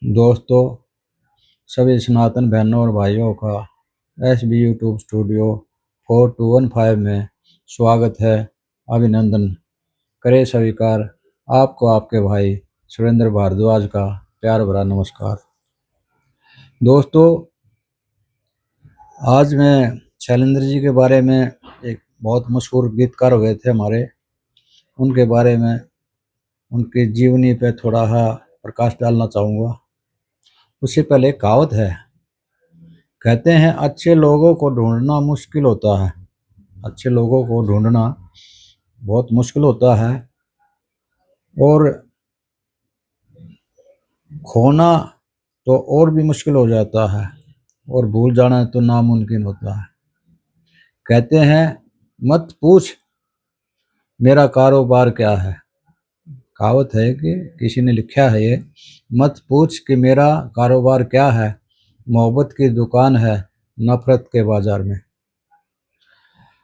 दोस्तों, सभी सनातन बहनों और भाइयों का SB यूट्यूब स्टूडियो 4215 में स्वागत है। अभिनंदन करे स्वीकार। आपको आपके भाई सुरेंद्र भारद्वाज का प्यार भरा नमस्कार। दोस्तों, आज मैं शैलेंद्र जी के बारे में, एक बहुत मशहूर गीतकार हुए थे हमारे, उनके बारे में, उनकी जीवनी पे थोड़ा सा प्रकाश डालना चाहूँगा। उससे पहले एक कहावत है, कहते हैं अच्छे लोगों को ढूंढना मुश्किल होता है। अच्छे लोगों को ढूंढना बहुत मुश्किल होता है और खोना तो और भी मुश्किल हो जाता है और भूल जाना तो नामुमकिन होता है। कहते हैं मत पूछ मेरा कारोबार क्या है। कहावत है कि किसी ने लिखा है ये, मत पूछ कि मेरा कारोबार क्या है, मोहब्बत की दुकान है नफरत के बाजार में।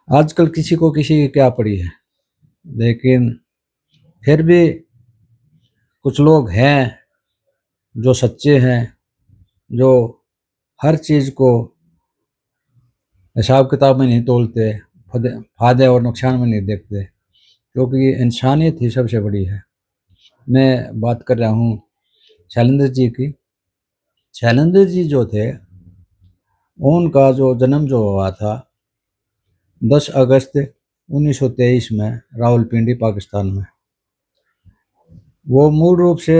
आजकल किसी को किसी की क्या पड़ी है, लेकिन फिर भी कुछ लोग हैं जो सच्चे हैं, जो हर चीज़ को हिसाब किताब में नहीं तोलते, फायदे और नुकसान में नहीं देखते, क्योंकि इंसानियत ही सबसे बड़ी है। मैं बात कर रहा हूँ शैलेंद्र जी की। शैलेंद्र जी जो थे, उनका जो जन्म जो हुआ था 10 अगस्त 1923 में रावलपिंडी पाकिस्तान में। वो मूल रूप से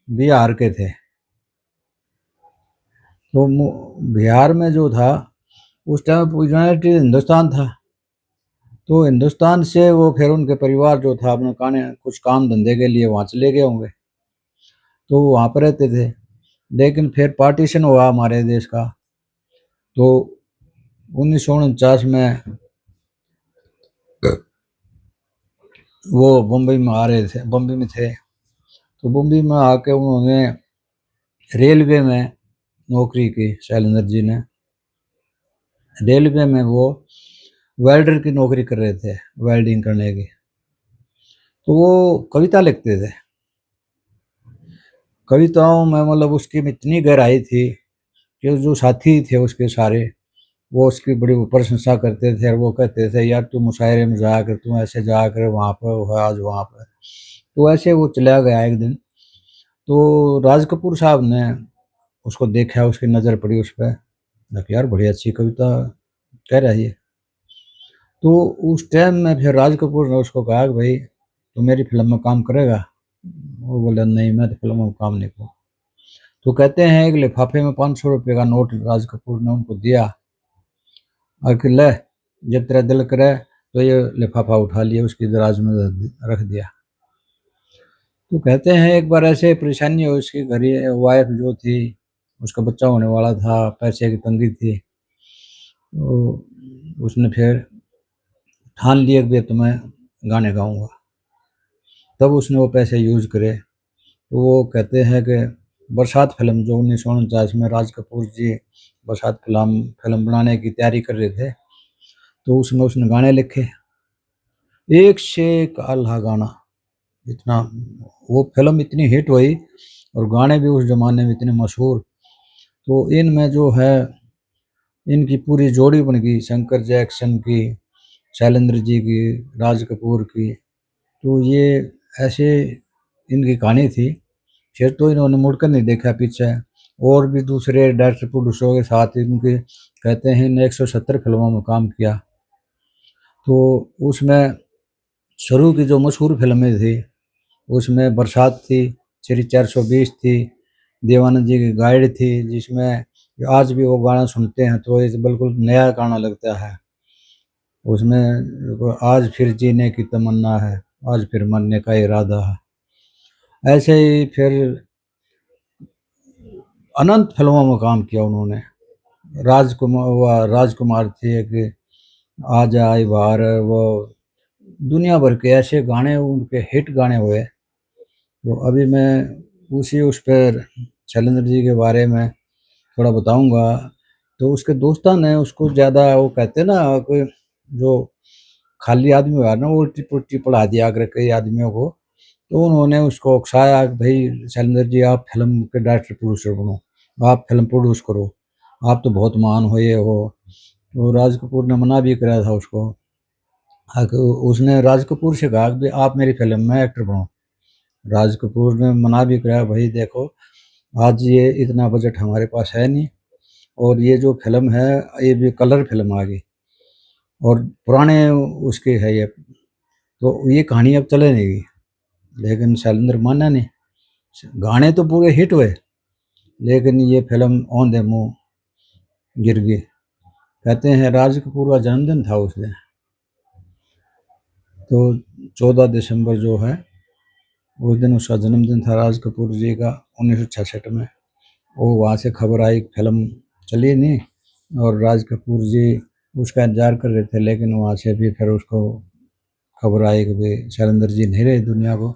बिहार के थे। तो बिहार में जो था उस टाइम यूनाइटेड हिंदुस्तान था। तो हिंदुस्तान से वो फिर उनके परिवार जो था अपने कुछ काम धंधे के लिए वहाँ चले गए होंगे, तो वो वहाँ पर रहते थे। लेकिन फिर पार्टीशन हुआ हमारे देश का, तो 1949 में वो बम्बई में आ रहे थे, बम्बई में थे। तो बम्बई में आके उन्होंने रेलवे में नौकरी की। शैलेंद्र जी ने रेलवे में वो वेल्डर की नौकरी कर रहे थे, वेल्डिंग करने की। तो वो कविता लिखते थे। कविताओं में मतलब उसकी में इतनी गहराई थी कि जो साथी थे उसके सारे, वो उसकी बड़ी प्रशंसा करते थे और वो कहते थे यार तू मुशायरे में जाया कर, तू ऐसे जाया कर, वहाँ पर आज वहाँ पर। तो ऐसे वो चला गया एक दिन। तो राज कपूर साहब ने उसको देखा, उसकी नज़र पड़ी उस पर, यार बड़ी अच्छी कविता कह रही है। तो उस टाइम में फिर राज कपूर ने उसको कहा कि भाई तू मेरी फिल्म में काम करेगा। वो बोला नहीं, मैं तो फिल्मों में काम नहीं करूँ। तो कहते हैं एक लिफाफे में 500 रुपये का नोट राज कपूर ने उनको दिया और कि ले, जब तेरा दिल करे तो ये लिफाफा उठा लिया, उसकी दराज में रख दिया। तो कहते हैं एक बार ऐसे परेशानी हुई, उसकी घर वाइफ जो थी, उसका बच्चा होने वाला था, पैसे की तंगी थी। तो उसने फिर ठान लिया कि तो मैं गाने गाऊंगा। तब उसने वो पैसे यूज करे। तो वो कहते हैं कि बरसात फिल्म जो 1949 में राज कपूर जी बरसात फिल्म बनाने की तैयारी कर रहे थे, तो उसमें उसने गाने लिखे, एक से एक आल्हा गाना। इतना वो फिल्म इतनी हिट हुई और गाने भी उस ज़माने में इतने मशहूर। तो इनमें जो है इनकी पूरी जोड़ी बन गई, शंकर जैक्सन की, शैलेंद्र जी की, राज कपूर की। तो ये ऐसे इनकी कहानी थी। फिर तो इन्होंने मुड़कर नहीं देखा पीछे, और भी दूसरे डायरेक्टर प्रोड्यूसरों के साथ इनके, कहते हैं इन्हें 170 फिल्मों में काम किया। तो उसमें शुरू की जो मशहूर फिल्में थी, उसमें बरसात थी, श्री 420 थी, देवानंद जी की गाइड थी, जिसमें आज भी वो गाना सुनते हैं तो ये बिल्कुल नया गाना लगता है। उसमें आज फिर जीने की तमन्ना है, आज फिर मरने का इरादा है। ऐसे ही फिर अनंत फिल्मों में काम किया उन्होंने। राजकुमार थे कि आज आई बाहर, वो दुनिया भर के ऐसे गाने उनके हिट गाने हुए। तो अभी मैं उसी उस पर शैलेंद्र जी के बारे में थोड़ा बताऊंगा। तो उसके दोस्तों ने उसको ज़्यादा, वो कहते हैं ना कोई जो खाली आदमी हुआ ना, वो उल्टी पुल्टी पढ़ा दिया अगर कई आदमियों को। तो उन्होंने उसको उकसाया कि भाई शैलेंद्र जी आप फिल्म के डायरेक्टर प्रोड्यूसर बनो, आप फिल्म प्रोड्यूस करो, आप तो बहुत महान हो ये हो। तो राज कपूर ने मना भी कराया था उसको। उसने राज कपूर से कहा कि आप मेरी फिल्म में एक्टर बनो। राज कपूर ने मना भी कराया, भाई देखो आज ये इतना बजट हमारे पास है नहीं, और ये जो फिल्म है ये भी कलर फिल्म आ गई और पुराने उसके है ये, तो ये कहानी अब चले नहीं गई। लेकिन शैलेंद्र माना नहीं, गाने तो पूरे हिट हुए लेकिन ये फिल्म ऑन द मुंह गिर गई। कहते हैं राज कपूर का जन्मदिन था उस दिन, तो 14 दिसंबर जो है उस दिन उसका जन्मदिन था राज कपूर जी का 1966 में। वो वहाँ से खबर आई, फिल्म चली नहीं और राज कपूर जी उसका इंतजार कर रहे थे, लेकिन वहाँ से भी फिर उसको खबर आई कि भाई शैलेंद्र जी नहीं रहे दुनिया को,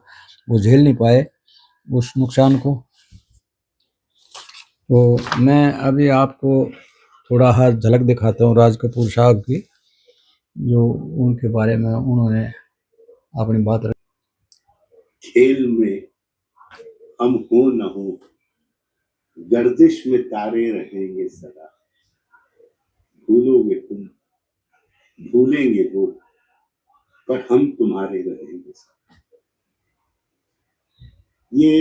वो झेल नहीं पाए उस नुकसान को। तो मैं अभी आपको थोड़ा हाथ झलक दिखाता हूँ राज कपूर साहब की, जो उनके बारे में उन्होंने अपनी बात रखी। खेल में हम हो न हो, गर्दिश में तारे रहेंगे सदा, भूलोगे तुम भूलेंगे वो, पर हम तुम्हारे रहेंगे सदा। ये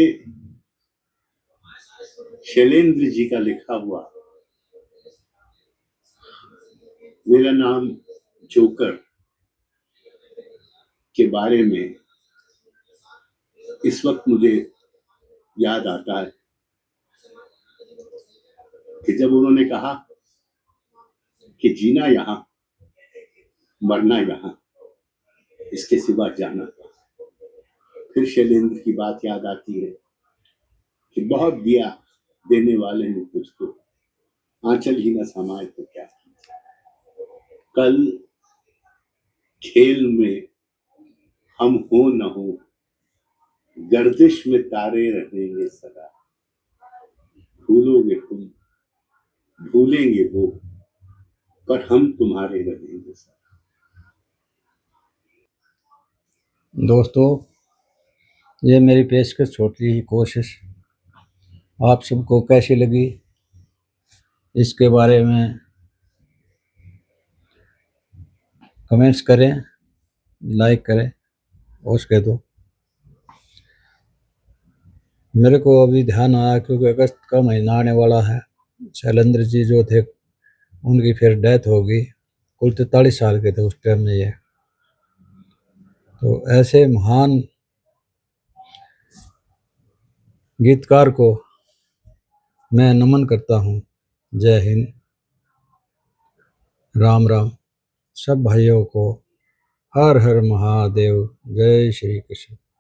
शैलेंद्र जी का लिखा हुआ मेरा नाम जोकर के बारे में इस वक्त मुझे याद आता है कि जब उन्होंने कहा कि जीना यहाँ, मरना यहाँ, इसके सिवा जाना। फिर शैलेंद्र की बात याद आती है कि बहुत दिया देने वाले ने तुझको, आंचल ही न समाये तो क्या। कल खेल में हम हो न हो, गर्दिश में तारे रहेंगे सदा, भूलोगे तुम भूलेंगे वो, पर हम तुम्हारे रहेंगे सदा। दोस्तों, ये मेरी पेशकश छोटी ही कोशिश आप सबको कैसी लगी इसके बारे में कमेंट्स करें, लाइक करें और उसके दो। मेरे को अभी ध्यान आया क्योंकि अगस्त का महीना आने वाला है, शैलेंद्र जी जो थे उनकी फिर डेथ हो गई, कुल 43 साल के थे उस टाइम में ये। तो ऐसे महान गीतकार को मैं नमन करता हूँ। जय हिंद, राम राम सब भाइयों को। हर हर महादेव, जय श्री कृष्ण।